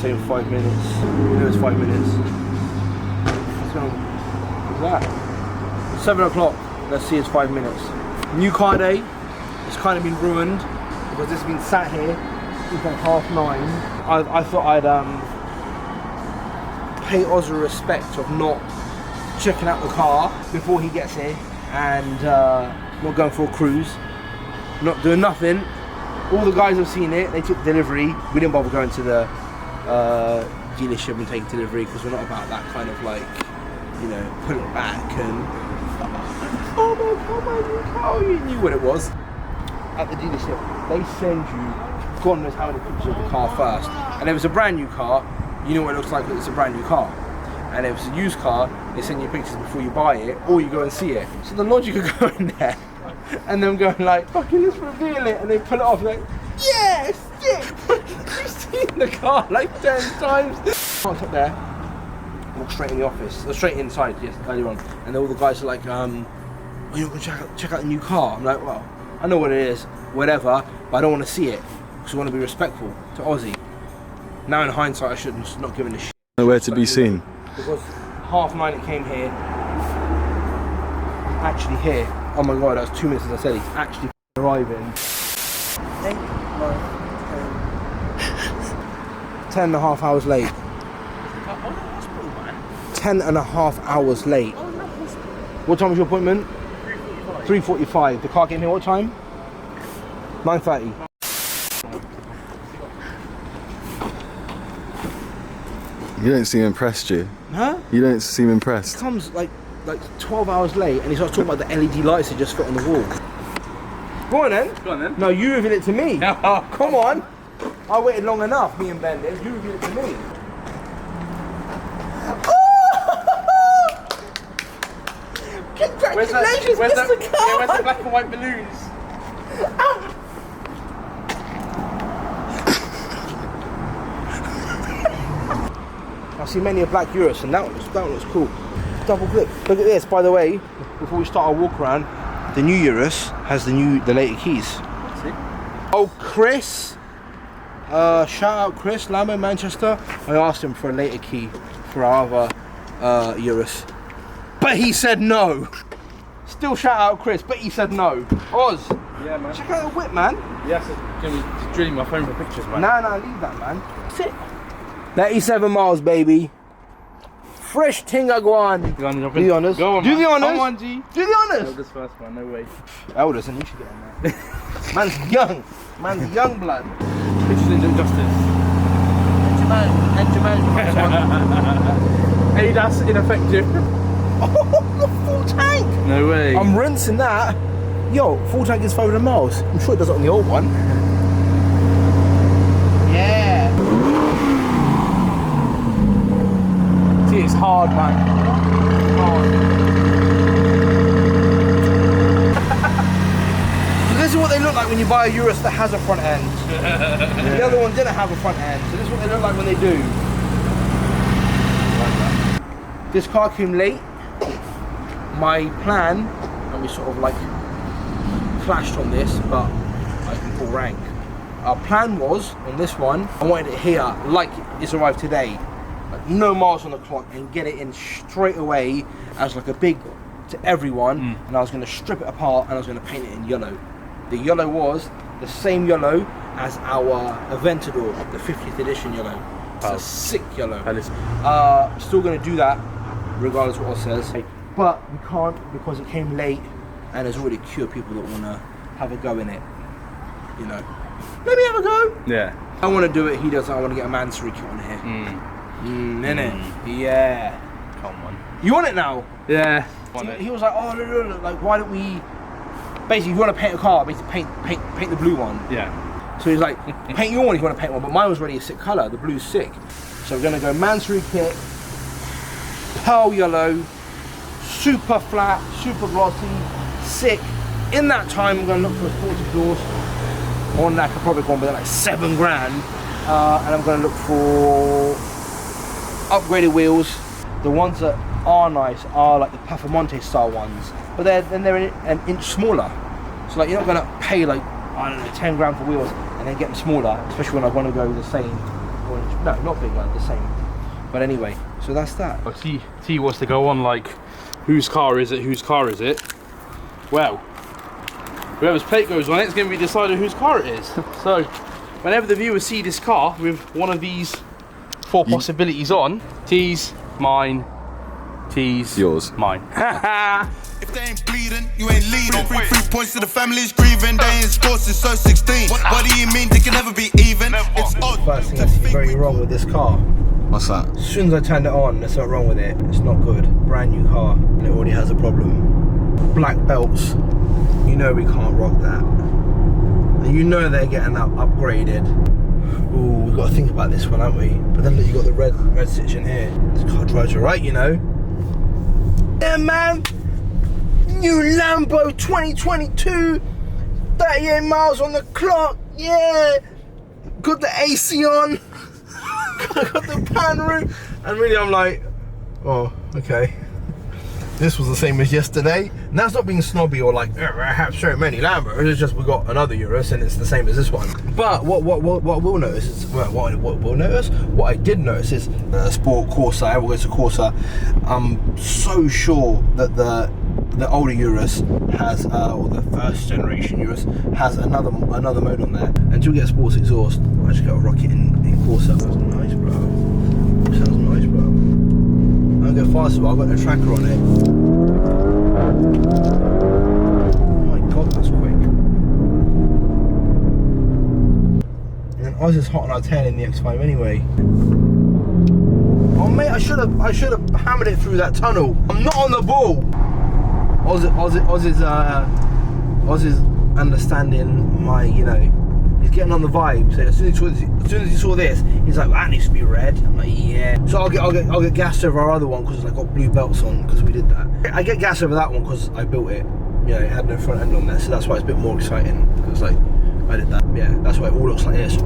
saying 5 minutes. It was 5 minutes. What's that? 7 o'clock. Let's see, it's 5 minutes. New car day. It's kind of been ruined because it's been sat here since like 9:30. I thought I'd pay Oz a respect of not checking out the car before he gets here and not going for a cruise, not doing nothing. All the guys have seen it. They took delivery. We didn't bother going to the dealership and taking delivery because we're not about that kind of like, you know, put it back and oh my God, you knew what it was. At the dealership, they send you God knows how many pictures of the car first. And if it's a brand new car, you know what it looks like when it's a brand new car. And if it's a used car, they send you pictures before you buy it or you go and see it. So the logic of going there and them going like, fucking let's reveal it, and they pull it off like, yes, you've seen the car like 10 times. I went up there, walked straight in the office, straight inside, yes, earlier on, and all the guys are like, oh, you're gonna check out the new car? I'm like, well, I know what it is, whatever, but I don't want to see it because I want to be respectful to Aussie. Now in hindsight, I should have not given a shit. Nowhere to be seen. Because 9:30 it came here, actually here. Oh my God, that was 2 minutes as I said, he's actually arriving. 8, 9, 10. 10 and a half hours late. 10 and a half hours late. What time was your appointment? 3:45. The car came here what time? 9:30. You don't seem impressed, you. Huh? You don't seem impressed. He comes like 12 hours late and he starts talking about the LED lights that just fit on the wall. Go on then. Go on then. No, you reveal it to me. Come on. I waited long enough, me and Ben did. You reveal it to me. Congratulations, where's Mr. the Khan! where's the black and white balloons? I see many a black Urus, and that one looks cool. Double click. Look at this, by the way, before we start our walk around, the new Urus has the later keys. See? Oh, Chris! Shout out Chris, Lambo, Manchester. I asked him for a later key for our other Urus. But he said no. Still shout out Chris, but he said no. Oz, Yeah, man. check out the whip, man. Yes, just drilling my phone for pictures, man. Nah, leave that, man. Sit. 37 miles, baby. Fresh Tingaguan. Go on, jump Do in. the honours. Go on, Do man. the honours. Come on, G. Do the honours. Eldest first, man. No way. Elders, and you should get on that. Man's young. Man's young blood. Pictures didn't do justice. ADAS ineffective. Oh, the full tank. No way. I'm rinsing that. Yo, full tank is 500 miles. I'm sure it does it on the old one. Yeah. See, it's hard, man. Hard. So this is what they look like when you buy a Urus that has a front end. The other one didn't have a front end, so this is what they look like when they do. This car came late. My plan, and we sort of like clashed on this, but I can pull rank. Our plan was, on this one, I wanted it here like it's arrived today. Like no miles on the clock, and get it in straight away as like a big to everyone, and I was going to strip it apart and I was going to paint it in yellow. The yellow was the same yellow as our Aventador, the 50th edition yellow. It's a sick yellow. Still going to do that regardless of what Oz says, but we can't because it came late and there's already a queue of people that want to have a go in it, you know. Let me have a go. Yeah. I want to do it, he doesn't. I want to get a Mansory kit on here. Innit? Yeah. Come on. You want it now? Yeah. He was like, oh, look, like, why don't we... Basically, if you want to paint a car, basically paint the blue one. Yeah. So he's like, paint your one if you want to paint one, but mine was already a sick colour. The blue's sick. So we're going to go Mansory kit, pearl yellow, super flat, super glossy, sick. In that time, I'm going to look for a sports exhaust on like a Provic one, but they're like $7 grand. And I'm going to look for upgraded wheels. The ones that are nice are like the Pafamonte style ones, but they're an inch smaller. So like you're not going to pay like, I don't know, 10 grand for wheels and then get them smaller, especially when I want to go the same 1 inch No, not big, like the same. But anyway, so that's that. Oh, T wants to go on like, whose car is it? Whose car is it? Well, whoever's plate goes on it, it's going to be decided whose car it is. So, whenever the viewers see this car with one of these 4 possibilities on, T's, mine, T's, yours, mine. If they ain't bleeding, you ain't leading. 3 points to the family's grieving. They ain't scored since so 16. What do you mean they can never be even? It's odd. First thing I see very wrong with this car. What's that? As soon as I turned it on, there's something wrong with it. It's not good. Brand new car, and it already has a problem. Black belts. You know we can't rock that. And you know they're getting upgraded. Ooh, we've got to think about this one, haven't we? But then you got the red stitch in here. This car drives alright, you know. Yeah, man. New Lambo 2022. 38 miles on the clock. Yeah. Got the AC on. Got the pan roof. And really, I'm like, oh, okay. This was the same as yesterday. And that's not being snobby or like, I have so many Lambos. It's just we got another Urus and it's the same as this one. But what we'll notice is, what we'll notice, what I did notice is Sport Corsa. Everyone goes to Corsa. I'm so sure that the older Urus has, or the first generation Urus has another mode on there. And to get sports exhaust, I just got a rocket in Corsa. Sounds nice, bro. Sounds nice, bro. I don't go fast as well. I've got no tracker on it. Oh my god, that's quick. And then Oz is hot on our tail in the X5 anyway. Oh mate, I should have hammered it through that tunnel. I'm not on the ball. Oz is understanding my, you know, he's getting on the vibe. So as soon as he saw this, he's like, that needs to be red. I'm like, yeah. So I'll get gassed over our other one because I got blue belts on because we did that. I get gassed over that one because I built it. You know, it had no front end on there, so that's why it's a bit more exciting. Because like I did that. Yeah, that's why it all looks like this.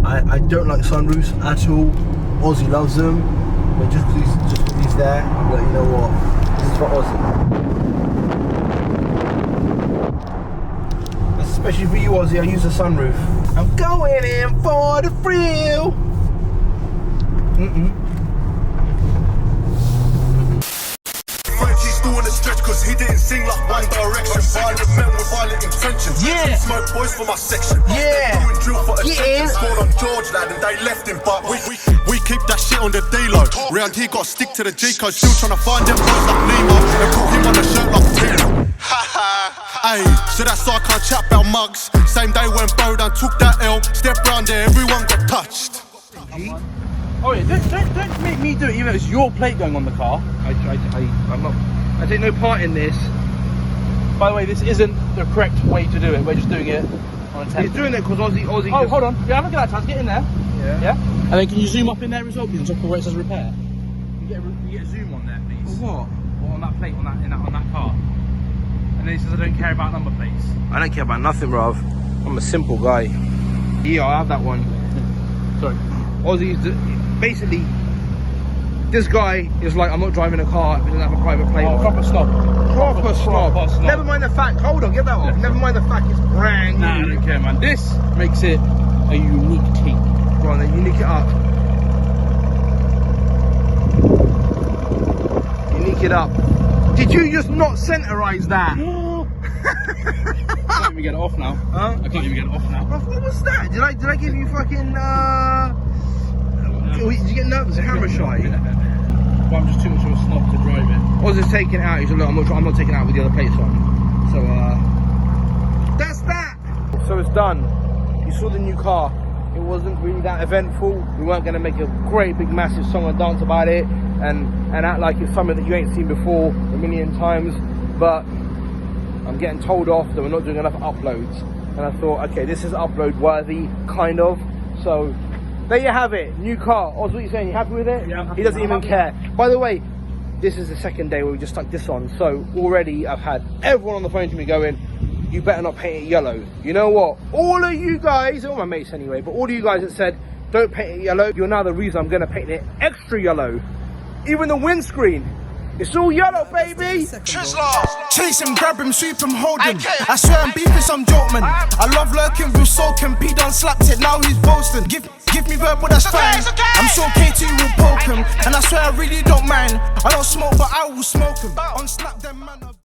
I don't like sunroofs at all. Ozzy loves them, but just because he's there, I'm like, you know what? This is for Ozzy. Especially for you, Ozzy, I use a sunroof. I'm going in for the thrill. Frenchie's still in the stretch because he didn't sing like One Direction. Violent men with violent intentions. Yeah. Smoke boys for my section. Yeah. Doing drill for a Yeah. scored on George lad and they left him, but we keep that shit on the D-Lo. Round here got stick to the G-code. Still trying to find them boys like Nemo and put him on the shirt like Tino. Ayy, so that's why I can't chat about mugs. Same day when Bodan took that L, step round there, everyone got touched. Oh yeah, don't make me do it, even though it's your plate going on the car. I take no part in this. By the way, this isn't the correct way to do it. We're just doing it on a 10. He's doing it because Ozzy. Oh, hold on. Yeah, have a look at that, Taz. Get in there. Yeah. Yeah. And then can you zoom up in there as well, please, on top of where it says repair? You get a zoom on there, please. For what? Or on that plate, on that car. And then it says I don't care about number plates. I don't care about nothing, bruv. I'm a simple guy. Yeah, I have that one. Sorry. Ozzy's basically. This guy is like, I'm not driving a car if it doesn't have a private plate. Oh, on. proper snob. Proper snob. Never mind the fact. Hold on, get that off. Yeah. Never mind the fact it's brand new. Nah, I don't care, man. This makes it a unique tea. Go on then, unique it up. Unique it up. Did you just not centerize that? I can't even get it off now. Huh? I can't even get it off now. Bro, what was that? Did I give you fucking did you get nervous? Camera shy? Well, I'm just too much of a snob to drive it. Oz is taking it out. He's like, look, I'm not taking it out with the other plates on. So that's that. So it's done. You saw the new car. It wasn't really that eventful. We weren't going to make a great big massive song and dance about it and act like it's something that you ain't seen before a million times. But I'm getting told off that we're not doing enough uploads. And I thought, okay, this is upload worthy, kind of. So there you have it, new car. Oz, what are you saying? You happy with it? Yeah, I'm happy. He doesn't even care. By the way, this is the second day where we just stuck this on. So already I've had everyone on the phone to me going, you better not paint it yellow. You know what? All of you guys, all my mates anyway, but all of you guys that said, don't paint it yellow, you're now the reason I'm going to paint it extra yellow. Even the windscreen. It's all yellow, baby. Chase him, grab him, sweep him, hold him. I swear I'm beefing some joke, man. I love lurking with soaking. P done slapped it, now he's boasting. Give me verbal, that's fine. I'm sure KT will poke him. And I swear I really don't mind. I don't smoke, but I will smoke him. On snap them, man.